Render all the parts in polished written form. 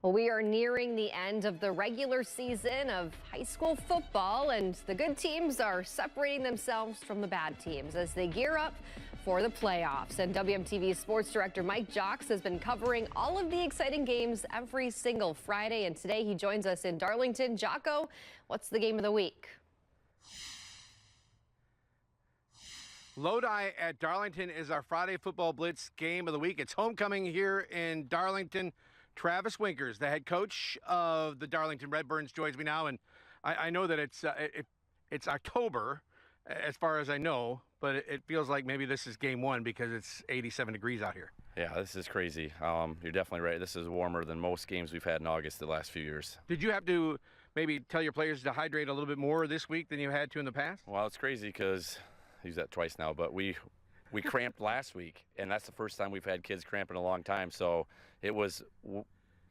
Well, we are nearing the end of the regular season of high school football, and the good teams are separating themselves from the bad teams as they gear up for the playoffs. And WMTV sports director Mike Jocko has been covering all of the exciting games every single Friday, and today he joins us in Darlington. Jocko, what's the game of the week? Lodi at Darlington is our Friday Football Blitz game of the week. It's homecoming here in Darlington. Travis Winkers, the head coach of the Darlington Redbirds, joins me now, and I know that it's October, as far as I know, but it feels like maybe this is game one because it's 87 degrees out here. Yeah, this is crazy. You're definitely right. This is warmer than most games we've had in August the last few years. Did you have to maybe tell your players to hydrate a little bit more this week than you had to in the past? Well, it's crazy because I use that twice now, but we cramped last week, and that's the first time we've had kids cramp in a long time. So it was the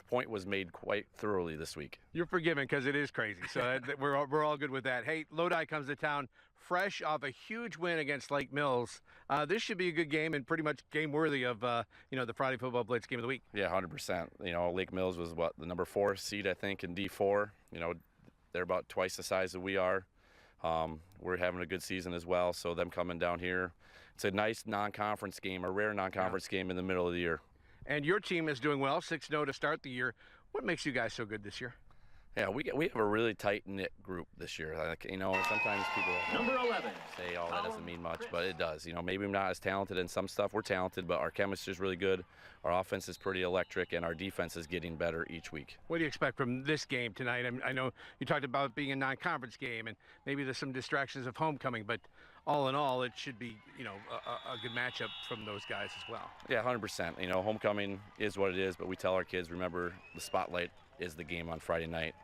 point was made quite thoroughly this week. You're forgiven because it is crazy. So we're all good with that. Hey, Lodi comes to town fresh off a huge win against Lake Mills. This should be a good game and pretty much game worthy of the Friday Football Blitz game of the week. Yeah, 100%. Lake Mills was the number 4 seed, I think, in D4. They're about twice the size that we are. We're having a good season as well, so them coming down here, it's a nice non-conference game, a rare non-conference game in the middle of the year. And your team is doing well, 6-0 to start the year. What makes you guys so good this year? Yeah, we have a really tight-knit group this year. Sometimes people number 11 say, "Oh, that doesn't mean much," but it does. Maybe we're not as talented in some stuff. We're talented, but our chemistry is really good. Our offense is pretty electric, and our defense is getting better each week. What do you expect from this game tonight? I know you talked about being a non-conference game, and maybe there's some distractions of homecoming, but all in all, it should be a good matchup from those guys as well. Yeah, 100%. Homecoming is what it is, but we tell our kids, remember, the spotlight is the game on Friday night.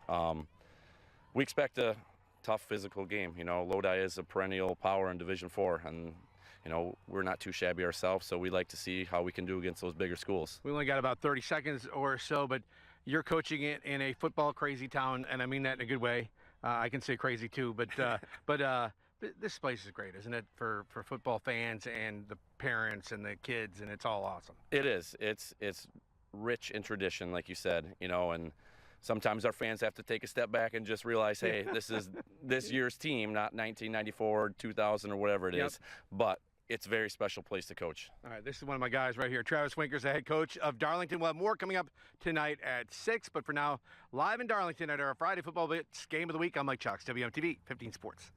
We expect a tough physical game. Lodi is a perennial power in Division IV, and we're not too shabby ourselves, so we like to see how we can do against those bigger schools. We only got about 30 seconds or so, but you're coaching it in a football crazy town, and I mean that in a good way. I can say crazy too, but this place is great, isn't it, for football fans and the parents and the kids, and it's all awesome. It is. It's rich in tradition, like you said, and sometimes our fans have to take a step back and just realize, hey, this is this year's team, not 1994, 2000, or whatever it is, but it's a very special place to coach. All right, this is one of my guys right here, Travis Winkers, the head coach of Darlington. We'll have more coming up tonight at 6, but for now, live in Darlington at our Friday Football Blitz game of the week, I'm Mike Jocko, WMTV 15 Sports.